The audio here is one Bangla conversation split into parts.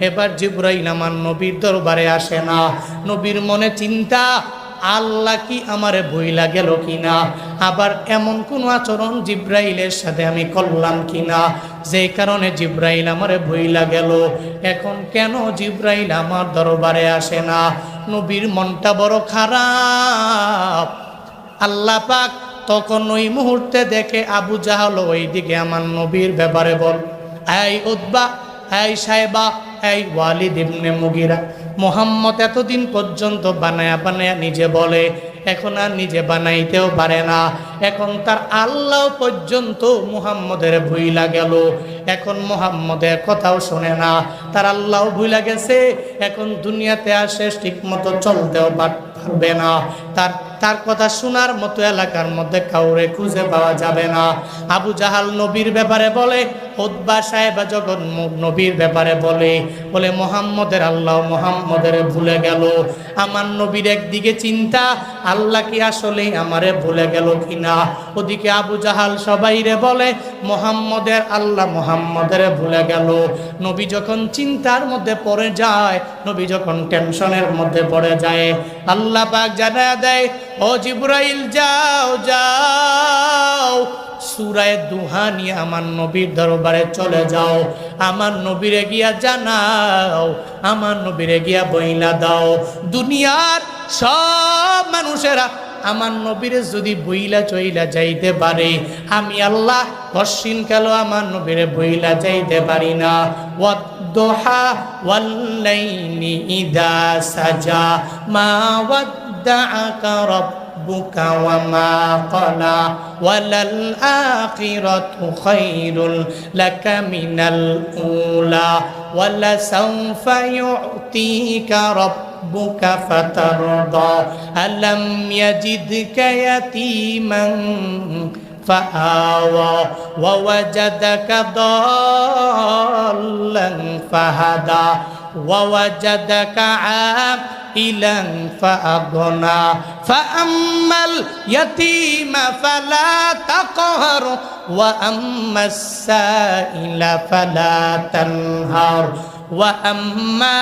এবার জিবরাইল আমার নবীর দরবারে আসে না। নবীর মনে চিন্তা, আল্লাহ কি আমারে ভুইলা গেল কিনা, আবার এমন কোন আচরণ জিব্রাইলের সাথে আমি করলাম কিনা যেই কারণে জিব্রাইল আমারে ভুইলা গেল। এখন কেন জিব্রাইল আমার দরবারে আসে না? নবীর মনটা বড় খারাপ। আল্লাহ পাক তখন ওই মুহূর্তে দেখে আবু জাহল ওইদিকে আমার নবীর ব্যাপারে বল, এই উতবা, এই সাহেবা, এই ওয়ালিদ ইবনে মুগিরা, মুহাম্মদ এতদিন পর্যন্ত বানায়া বানায়া নিজে বলে, এখন আর নিজে বানাইতেও পারে না। এখন তার আল্লাহ পর্যন্ত মুহাম্মদের ভুইলা গেল। এখন মুহাম্মদের কথাও শোনে না, তার আল্লাহ ভুইলা গেছে। এখন দুনিয়াতে আসে ঠিক মতো চলতেও পারবে না। তার কথা শোনার মতো এলাকার মধ্যে কাউরে খুঁজে পাওয়া যাবে না। আবু জাহাল নবীর ব্যাপারে বলে, উতবা সাহেবা যখন নবীর ব্যাপারে বলে মুহাম্মদের আল্লাহ মুহাম্মদের ভুলে গেল। আমার নবীর একদিকে চিন্তা, আল্লাহ কি আসলেই আমারে ভুলে গেল কিনা। ওদিকে আবু জাহাল সবাইরে বলে মুহাম্মদের আল্লাহ মুহাম্মদের ভুলে গেল। নবী যখন চিন্তার মধ্যে পড়ে যায়, নবী যখন টেনশনের মধ্যে পড়ে যায়, আল্লাহ পাক জানায়া দেয়, ও জিবরাইল যাও যাও, সূরা দুহা নিয়ে আমার নবীর দরবারে চলে যাও। আমার নবীরে গিয়া জানাও, আমার নবীরে গিয়া বইলা দাও, দুনিয়ার সব মানুষেরা আমার নবীরে যদি বইলা চইলা যাইতে পারে, আমি আল্লাহ কশিন কালো আমার নবীরে বইলা যাইতে পারি না। ওয়াদ-দুহা ওয়াল-লাইলি ইযা সাজা মা ওয়াদ্দাআকা রাব্বুকা ওয়া মা ক্বালা ওয়ালাল আখিরাতু খায়রুল লাকা মিনাল উলা ওয়ালা সাওফা ইউতিকা রাব্বুকা ফাতারদা আলাম ইয়াজিদকা ইয়াতীমান فآوى ووجدك ضالا فهدى ووجدك عائلا فأغنى فأما اليتيم فلا تقهر وأما السائل فلا تنهر وأما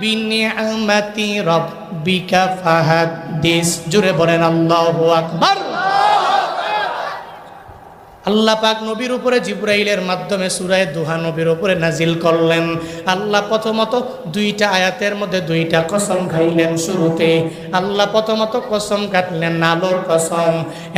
بنعمة ربك فحدث জোরে বলেন আল্লাহু আকবার। আল্লাহ পাক নবীর উপরে জিবরাইলের মাধ্যমে সূরা দুহা নবীর উপরে নাজিল করলেন। আল্লাহ প্রথমত দুইটা আয়াতের মধ্যে দুইটা কসম খাইলেন। শুরুতে আল্লাহ প্রথমত কসম কাটলেন আলোর কসম,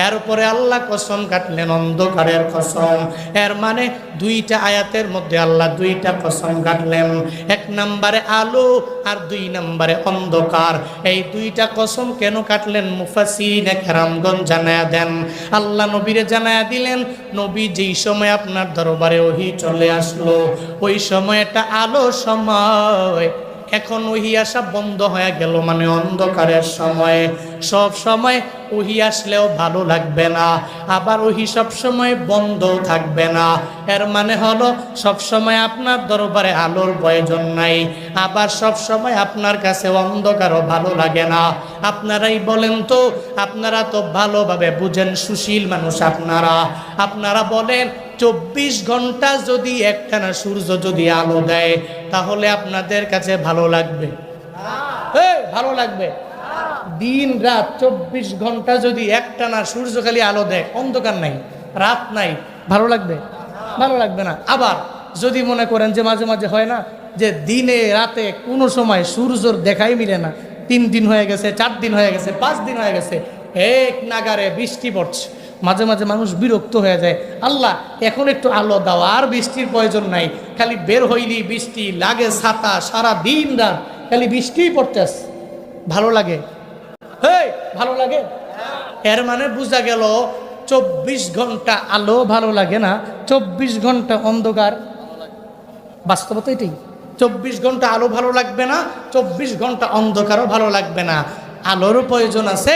এরপরে আল্লাহ কসম কাটলেন অন্ধকারের কসম। এর মানে দুইটা আয়াতের মধ্যে আল্লাহ দুইটা কসম কাটলেন, এক নম্বরে আলো আর দুই নম্বরে অন্ধকার। এই দুইটা কসম কেন কাটলেন মুফাসসিরিনে কেরামগণ জানায়া দেন। আল্লাহ নবীরে জানায়া দিলেন, নবী যেই সময় আপনার দরবারে ওহী চলে আসলো, ওই সময়টা আলো সময়, এখন ওহী আসা বন্ধ হয়ে গেল, মানে অন্ধকারের সময়। সব সময় ওহী আসলেও ভালো লাগবে না, আবার ওহী সব সময় বন্ধ থাকবে না। এর মানে হলো সব সময় আপনার দরবারে আলোর প্রয়োজন নাই, আবার সব সময় আপনার কাছে অন্ধকারও ভালো লাগে না। আপনারাই বলেন তো, আপনারা তো ভালোভাবে বুঝেন, সুশীল মানুষ আপনারা বলেন 24 ঘন্টা যদি একটানা সূর্য যদি আলো দেয়, তাহলে আপনাদের কাছে ভালো লাগবে? ভালো লাগবে? দিন রাত 24 ঘন্টা যদি একটানা সূর্য খালি আলো দেয়, অন্ধকার নাই, রাত নাই, ভালো লাগবে? ভালো লাগবে না। আবার যদি মনে করেন যে মাঝে মাঝে হয় না যে দিনে রাতে কোনো সময় সূর্যর দেখাই মিলে না, 3 দিন হয়ে গেছে, 4 দিন হয়ে গেছে, 5 দিন হয়ে গেছে, এক নাগারে বৃষ্টি পড়ছে, মাঝে মাঝে মানুষ বিরক্ত হয়ে যায়, আল্লাহ এখন একটু আলো দাও, আর বৃষ্টির প্রয়োজন নাই, খালি বের হইলি বৃষ্টি লাগে, ছাতা, সারা দিন রাত খালি বৃষ্টিই পড়তেছে, ভালো লাগে? ভালো লাগে? এর মানে বোঝা গেল 24 ঘন্টা আলো ভালো লাগে না, 24 ঘন্টা অন্ধকার। বাস্তবতা এটাই, 24 ঘন্টা আলো ভালো লাগবে না, 24 ঘন্টা অন্ধকারও ভালো লাগবে না। আলোরও প্রয়োজন আছে,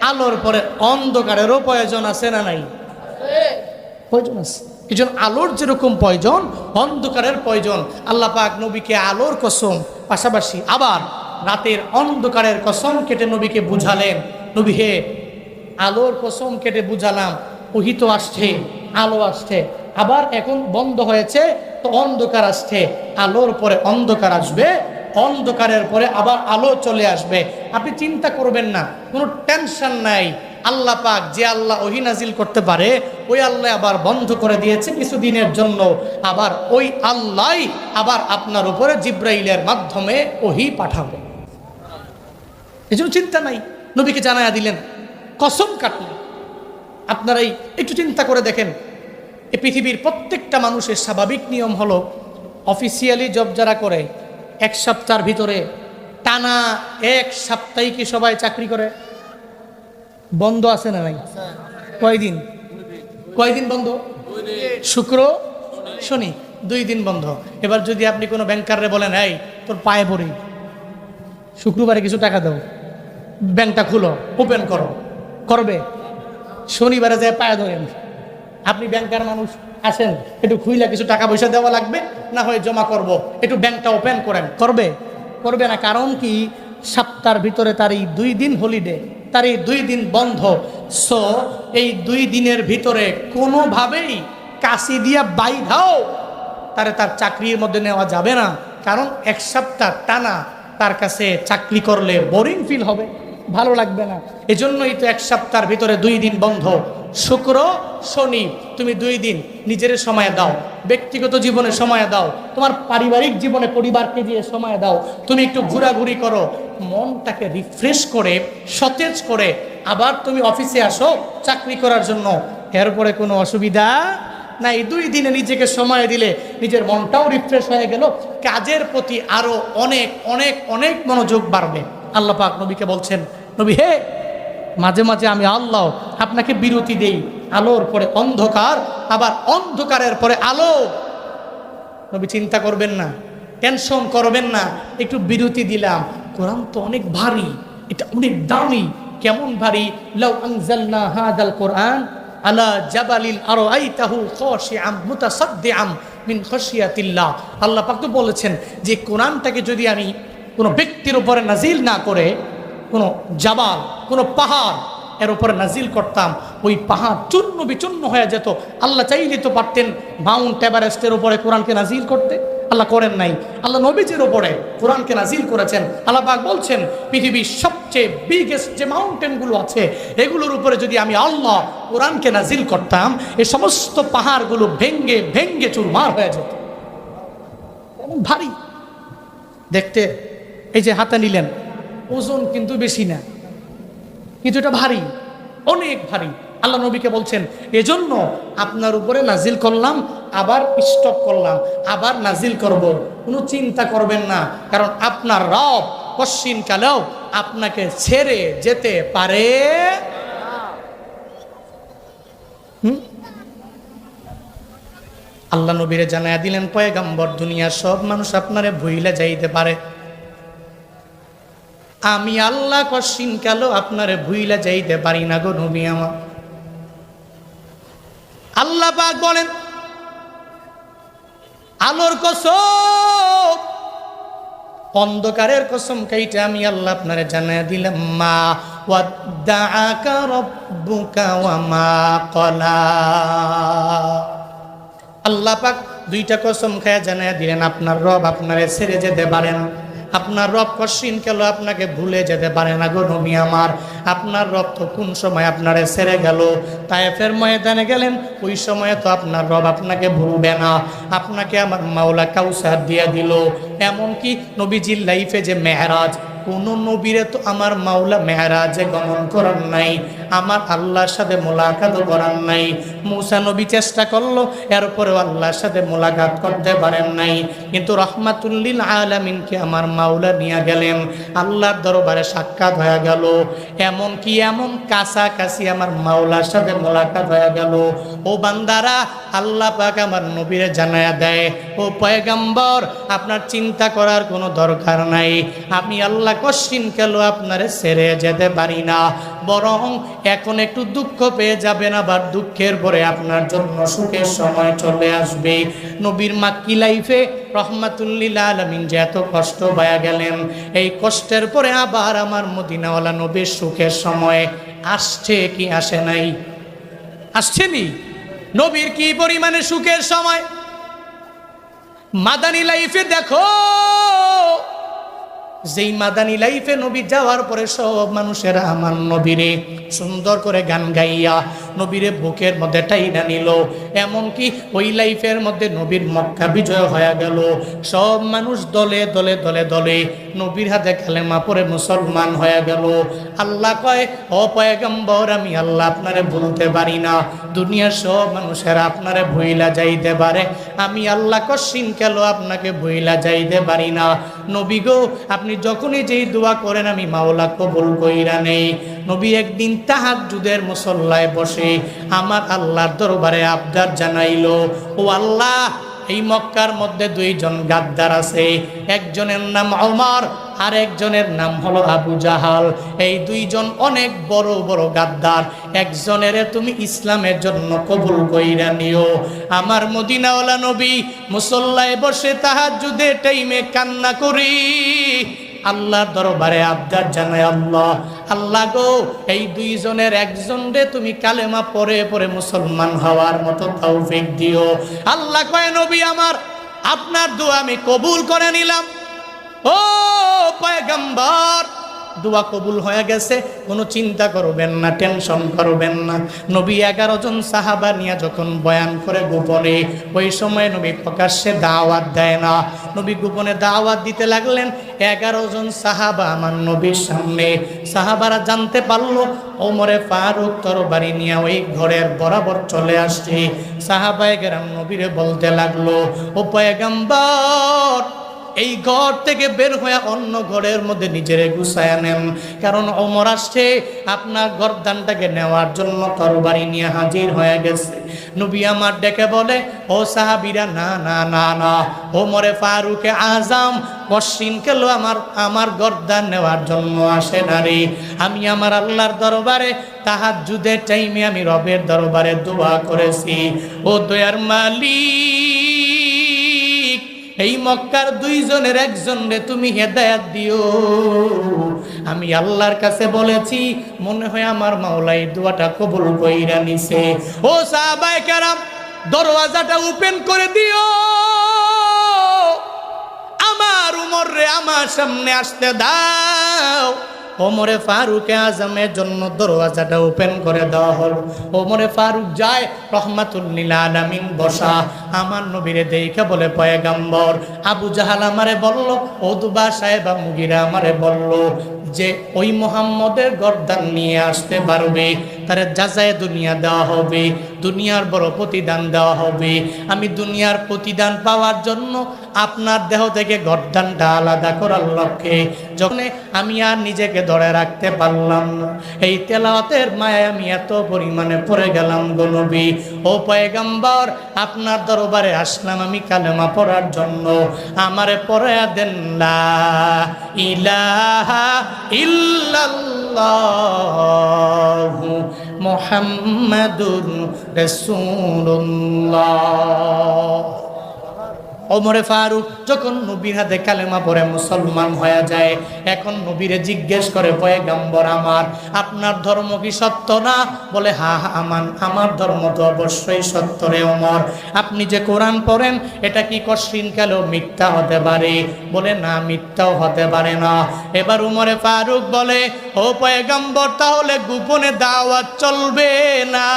আলোর পরে অন্ধকারেরও প্রয়োজন আছে না নাই? প্রয়োজন আছে। এই জন্য আলোর যেরকম প্রয়োজন, অন্ধকারের প্রয়োজন। আল্লাহ পাক নবীকে আলোর কসম, পাশাপাশি আবার রাতের অন্ধকারের কসম কেটে নবীকে বুঝালেন, নবী হে, আলোর কসম কেটে বুঝালাম, ওহী তো আসছে, আলো আসছে, আবার এখন বন্ধ হয়েছে, তো অন্ধকার আসছে, আলোর পরে অন্ধকার আসবে, অন্ধকারের পরে আবার আলো চলে আসবে। আপনি চিন্তা করবেন না, কোনো টেনশন নাই। আল্লাহ পাক যে আল্লাহ ওহী নাজিল করতে পারে, ওই আল্লাহ আবার বন্ধ করে দিয়েছে কিছুদিনের জন্য। আবার ওই আল্লাহ আবার আপনার উপরে জিব্রাইলের মাধ্যমে ওহী পাঠাবে। এই জন্য চিন্তা নাই, নবীকে জানায়া দিলেন, কসম কাটলেন। আপনারাই একটু চিন্তা করে দেখেন, এই পৃথিবীর প্রত্যেকটা মানুষের স্বাভাবিক নিয়ম হলো, অফিসিয়ালি জব যারা করে 1 সপ্তাহের ভিতরে টানা 1 সপ্তাহে কি সবাই চাকরি করে? বন্ধ আছে না নাই? কয়দিন? কয়দিন বন্ধ? শুক্র শনি, 2 দিন বন্ধ। এবার যদি আপনি কোনো ব্যাংকাররে বলেন, এই তোর পায়ে পড়ি, শুক্রবারে কিছু টাকা দাও, ব্যাংকটা খুলো, ওপেন করো, করবে? শনিবারে যায় পায়ে ধরেন। আপনি ব্যাংকার মানুষ, আসেন একটু খুইলা কিছু টাকা পয়সা দেওয়া লাগবে, না হয় জমা করব, একটু ব্যাংকটা ওপেন করেন, করবে? করবে না। কারণ কি? সপ্তাহের ভিতরে তার এই 2 দিন হলিডে, তার এই 2 দিন বন্ধ। সো এই 2 দিনের ভিতরে কোনোভাবেই কাশি দিয়া বাইধাও তার চাকরির মধ্যে নেওয়া যাবে না। কারণ 1 সপ্তাহ টানা তার কাছে চাকরি করলে বোরিং ফিল হবে, ভালো লাগবে না। এজন্যই তো 1 সপ্তাহের ভিতরে 2 দিন বন্ধ, শুক্র শনি। তুমি 2 দিন নিজের সময় দাও, ব্যক্তিগত জীবনে সময় দাও, তোমার পারিবারিক জীবনে পরিবারকে দিয়ে সময় দাও। তুমি একটু ঘোরাঘুরি করো, মনটাকে রিফ্রেশ করে সতেজ করে আবার তুমি অফিসে আসো চাকরি করার জন্য। এরপরে কোনো অসুবিধা না। এই 2 দিনে নিজেকে সময় দিলে নিজের মনটাও রিফ্রেশ হয়ে গেল, কাজের প্রতি আরো অনেক অনেক অনেক মনোযোগ বাড়বে। আল্লাহ পাক নবীকে বলছেন, নবী হে, মাঝে মাঝে আমি আল্লাহ আপনাকে বিরতি দেই, আলোর পরে অন্ধকার, আবার অন্ধকারের পরে আলো। নবী চিন্তা করবেন না, টেনশন করবেন না, একটু বিরতি দিলাম। কোরআন তো অনেক ভারী, এটা অনেক দামি। কেমন ভারী? লাউ আনজালনা হাদাল কোরআন আলা জাবালিন আরাইতাহু খাশিআম মুতাসাদ্দিআম মিন খাশিয়াতিল্লাহ। আল্লাহ পাক তো বলেছেন যে কোরআনটাকে যদি আমি কোনো ব্যক্তির উপরে নাজিল না করে কোনো জাবাল, কোনো পাহাড় এর উপরে নাজিল করতাম, ওই পাহাড় চূর্ণ বিচূর্ণ হয়ে যেত। আল্লাহ চাইলে তো পারতেন মাউন্ট এভারেস্টের উপরে কোরআনকে নাজিল করতে, আল্লাহ করেন নাই। আল্লাহ নবীজির উপরে কোরআনকে নাজিল করেছেন। আল্লাহ পাক বলছেন, পৃথিবীর সবচেয়ে বিগেস্ট যে মাউন্টেনগুলো আছে এগুলোর উপরে যদি আমি আল্লাহ কোরআনকে নাজিল করতাম, এই সমস্ত পাহাড়গুলো ভেঙ্গে ভেঙ্গে চুরমার হয়ে যেত। এমন ভারী দেখতে। এই যে হাতে নিলেন, ওজন কিন্তু বেশি না, কিন্তু এটা ভারী, অনেক ভারী। আল্লাহ নবীকে বলছেন, এজন্য আপনার উপরে নাজিল করলাম, আবার স্টপ করলাম, আবার নাজিল করব। কোনো চিন্তা করবেন না, কারণ আপনার রব কশ্চিন কালেও আপনাকে ছেড়ে যেতে পারে। আল্লাহ নবীরে জানায়া দিলেন, পয়গম্বর, দুনিয়ার সব মানুষ আপনারে ভুইলা যাইতে পারে, আমি আল্লাহ কশ্চিন কালেও আপনারে ভুইলা যাইতে পারি না গো নবী আমার। আল্লাহ পাক বলেন, আলোর কসম, অন্ধকারের কসম কাইটা আমি আল্লাহ আপনারে জানায়া দিলাম, মা ওয়াদ্দাআকা রাব্বুকা ওয়া মা ক্বালা। আল্লাহ পাক 2টা কসম খায়া জানায়া দিলেন, আপনার রব আপনারে ছেড়ে যেতে পারেন, আপনার রব কশ্চিন কালো আপনাকে ভুলে যেতে পারে না গো নবী আমার। আপনার রব তো কোন সময় আপনারে ছেড়ে গেল, তায়েফের ময়দানে গেলেন, ওই সময়ে তো আপনার রব আপনাকে ভুলবে না। আপনাকে আমার মাওলা কাউসার দিয়ে দিল। এমনকি নবীজির লাইফে যে মেহরাজ, কোন নবীরে তো আমার মাওলা মেহরাজে গমন করার নাই, আমার আল্লাহর সাথে মোলাকাত করার নাই। মুসা নবী চেষ্টা করলো, এরপরেও আল্লাহর সাথে মোলাকাত করতে পারেন নাই। কিন্তু রহমাতুল্লিল আলামিনকে আমার মাওলা নিয়ে গেলেন, আল্লাহর দরবারে সাক্ষাৎ হয়ে গেল। এমনকি এমন কাছাকাছি আমার মাওলার সাথে মোলাকাত হয়ে গেল। ও বান্দারা, আল্লাহ পাক আমার নবীরে জানায়া দেয়, ও পয়গম্বর, আপনার চিন্তা করার কোনো দরকার নাই, আমি আল্লাহ কশ্চিন কালো আপনারে ছেড়ে যেতে পারি না, বরং এখন একটু দুঃখ পেয়ে যাবেন, আবার দুঃখের পরে আপনার জন্য সুখের সময় চলে আসবে। নবীর মাক্কি লাইফে রহমাতুল্লিল আলামিন যে এত কষ্ট পায়া গেলেন, এই কষ্টের পরে আবার আমার মদিনাওয়ালা নবীর সুখের সময় আসছে কি আসে নাই? আসছেনি? নবীর কি পরিমাণে সুখের সময়! মাদানী লাইফে দেখো, যেই মাদানী লাইফে নবী যাওয়ার পরে সব মানুষেরা আমার নবীরে সুন্দর করে গান গাইয়া নবীরে বুকের মধ্যে টাইনা নিল। এমনকি ওই লাইফের মধ্যে নবীর মক্কা বিজয় হয়ে গেল। সব মানুষ দলে দলে দলে দলে নবীর হাতে কালেমা পড়ে মুসলমান হয়ে গেল। আল্লাহ কয়, ও পয়গম্বর, আমি আল্লাহ আপনারে ভুলতে পারি না। দুনিয়ার সব মানুষেরা আপনারে ভুইলা যাইতে পারে, আমি আল্লাহ কশিন কেন আপনাকে ভুইলা যাইতে পারি না। নবী গো, আপনি যখনই যেই দোয়া করেন আমি মাওলা কবুল কইরা নেই। নবী একদিন তাহাজ্জুদের মুসল্লায় বসে আমার আল্লাহর দরবারে আবদার জানাইলো, ও আল্লাহ, এই মক্কার মধ্যে দুইজন গাদ্দার আছে, একজনের নাম ওমর আর একজনের নাম হলো আবু জাহাল। এই দুইজন অনেক বড় বড় গাদ্দার, একজনের তুমি ইসলামের জন্য কবুল কইরা নিও। আমার মদিনাওয়ালা নবী মুসল্লায় বসে তাহাজ্জুদের টাইমে কান্না করি আল্লাহর দরবারে আবদার জানায়, আল্লাহ, আল্লাহ গো, এই দুইজনের একজনরে তুমি কালেমা পড়ে পড়ে মুসলমান হওয়ার মতো তৌফিক দিও। আল্লাহ কয়, নবী আমার, আপনার দোয়া আমি কবুল করে নিলাম। ও পয়গম্বর, দোয়া কবুল হয়ে গেছে, কোনো চিন্তা করবেন না, টেনশন করবেন না। নবী 11 জন সাহাবা নিয়ে যখন বয়ান করে গোপনে, ওই সময় নবী প্রকাশ্যে দাওয়াত দেয় না, নবী গোপনে দাওয়াত দিতে লাগলেন। 11 জন সাহাবা আমার নবীর সামনে, সাহাবারা জানতে পারলো ওমরে ফারুক তরবারি নিয়ে ওই ঘরের বরাবর চলে আসছে। সাহাবায়ে কেরাম নবীরে বলতে লাগলো, ও পয়গম্বর, এই ঘর থেকে বের হয়ে অন্য ঘরের মধ্যে নিজেরে গুছায় নেন, কারণ ওমর আসছে আপনার গর্দানটাকে নেওয়ার জন্য তরবারি নিয়ে হাজির হয়ে গেছে। নবী আমার ডেকে বলে, ও সাহাবীরা, না না না না, ওমরে ফারুকে আজম কশিন কেন আমার গর্দান নেওয়ার জন্য আসে না রে। আমি আমার আল্লাহর দরবারে তাহাজ্জুদের টাইমে আমি রবের দরবারে দোয়া করেছি, ও দয়ার মালিক, এই মক্কার দুইজনের একজনরে তুমি হেদায়েত দিও। আমি আল্লাহর কাছে বলেছি, মনে হয় আমার মাওলা এই দোয়াটা কবুল কইরা নিছে। ও সাহাবায়ে কেরাম, দরওয়াজাটা ওপেন করে দিও, আমার উমর রে আমার সামনে আসতে দাও। ওমরে ফারুক আজমের জন্য দরওয়াজাটা ওপেন করে দেওয়া হলো। ওমরে ফারুক যায়, রহমাতুল লিল আলামিন বসা। আমার নবীরে দেখে বলে, পয়গম্বর, আবু জাহাল আমারে বলল, ওদবা সাহেব মুগিরা আমারে বলল যে ওই মুহাম্মদের গর্দান নিয়ে আসতে পারবে তারে যাচাই দুনিয়া দেওয়া হবে, দুনিয়ার বড় প্রতিদান দেওয়া হবে। আমি দুনিয়ার প্রতিদান পাওয়ার জন্য আপনার দেহ থেকে গর্দানটা আলাদা করার লক্ষ্যে যখন আমি আর নিজেকে ধরে রাখতে পারলাম না, এই তেলাওয়াতের মায়ায় আমি এত পরিমাণে পড়ে গেলাম গো নবী। ও পয়গম্বর, আপনার দরবারে আসলাম আমি কালেমা পড়ার জন্য, আমারে পড়ায়া দেন লা ইলাহা ইল্লাল্লাহু মুহাম্মাদুর রাসূলুল্লাহ। ওমরে ফারুক যখন নবীর হাতে কালেমা পড়ে মুসলমান হয়ে যায়, এখন নবীরে জিজ্ঞেস করে, পয়গম্বর আমার, আপনার ধর্ম কি সত্য না? বলে, হ্যাঁ আমার ধর্ম তো অবশ্যই সত্য রে ওমর। আপনি যে কোরআন পড়েন এটা কি কশিন কালেও মিথ্যা হতে পারে? বলে, না, মিথ্যাও হতে পারে না। এবার উমরে ফারুক বলে, ও পয়গম্বর, তাহলে গোপনে দাওয়াত চলবে না,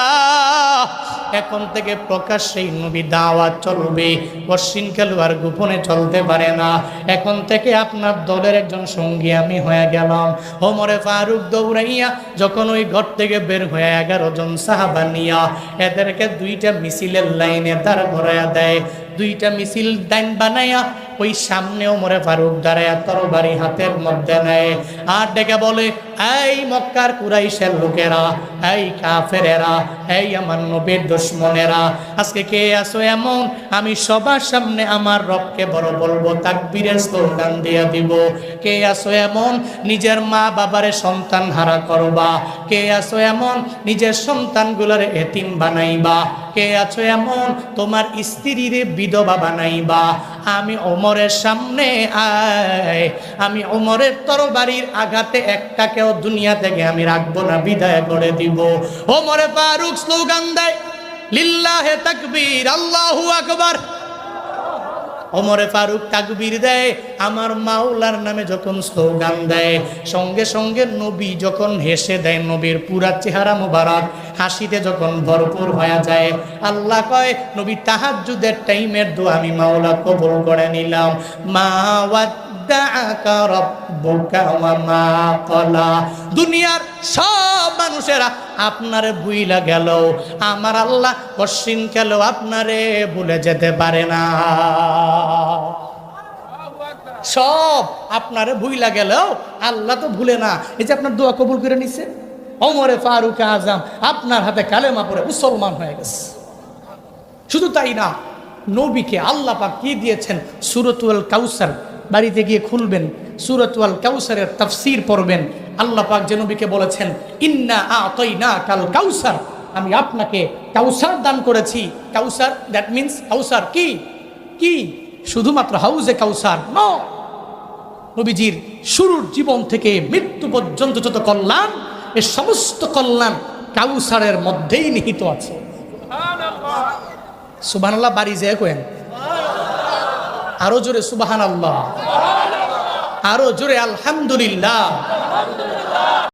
এখন থেকে প্রকাশ্যেই নবী দাওয়াত চলবে, কশিন কালেও আর গোপনে চলতে পারে না। এখন থেকে আপনার দলের একজন সঙ্গী আমি হয়ে গেলাম। ওমরে ফারুক দৌড়াইয়া যখন ওই ঘর থেকে বের হয়ে 11 জন সাহাবা নিয়া এদেরকে 2টা মিছিলের লাইনে দাঁড় করাইয়া দেয়। 2টা মিছিল লাইন বানাইয়া ওই সামনে ওমরে ফারুক দাঁড়াইয়া তরবারি হাতের মধ্যে নেয় আর ডেকে বলে, এই মক্কার কুরাইশের লোকেরা, এই কাফেরেরা, এই আমার নবীর দুশমনেরা, আজকে কে আছো এমন আমি সবার সামনে আমার রবকে বড় বলবো, তাকবীরের স্লোগান দিয়ে দিব? কে আছো এমন নিজের মা বাবারে সন্তান হারা করবা? কে আছো এমন নিজের সন্তানগুলোর এতিম বানাইবা? কে আছো এমন তোমার স্ত্রীরে বিধবা বানাইবা? আমি ওমরের সামনে আয়, আমি ওমরের তরবারির আঘাতে একটাকেও দুনিয়া থেকে আমি রাখবো না, বিদায় করে দিব। ওমরে ফারুক স্লোগান দেয়, লিল্লাহে তাকবীর, আল্লাহু আকবার। ওমরে ফারুক তাকবীর দেয়, আমার মাওলার নামে যখন স্লোগান দেয়, সঙ্গে সঙ্গে নবী যখন হেসে দেয়, নবীর পুরা চেহারা মোবারক হাসিতে যখন ভরপুর হয়ে যায়, আল্লাহ কয় নবী তাহাজ্জুদের টাইমের দোয়া আমি মাওলা কবুল করে নিলাম। মা ওয়াদ্দাআকা রাব্বুকা ওয়া মা ক্বালা। দুনিয়ার সব মানুষেরা আপনারে ভুইলা গেল, আমার আল্লাহ কশিন কেন আপনারে ভুলে যেতে পারে না। সব আপনারে ভুইলা গেলেও আল্লাহ তো ভুলে না। এই যে আপনার দোয়া কবুল করে নিছে, ওমরে ফারুক আজম আপনার হাতে কালেমা পড়ে মুসলমান হয়ে গেছে। শুধু তাই না, নবীকে আল্লাহ পাক কি দিয়েছেন, সূরাতুল কাউসার বাড়িতে গিয়ে খুলবেন, সূরাতুল কাউসারের তাফসীর পড়বেন। আল্লাহ পাক যে নবীকে বলেছেন ইন্না আতাইনাকাল কাউসার, আমি আপনাকে কাউসার দান করেছি। কাউসার দ্যাট মিন্স কাউসার কি কি শুধুমাত্র হাউজে কাউসার নো। নবীজির শুরুর জীবন থেকে মৃত্যু পর্যন্ত যত কল্যাণ, এর সমস্ত কল্যাণ কাউসারের মধ্যেই নিহিত আছে। সুবহানাল্লাহ বাড়ি যায় কোয়েন, আরো জোরে সুবহানাল্লাহ, আরো জোরে আলহামদুলিল্লাহ।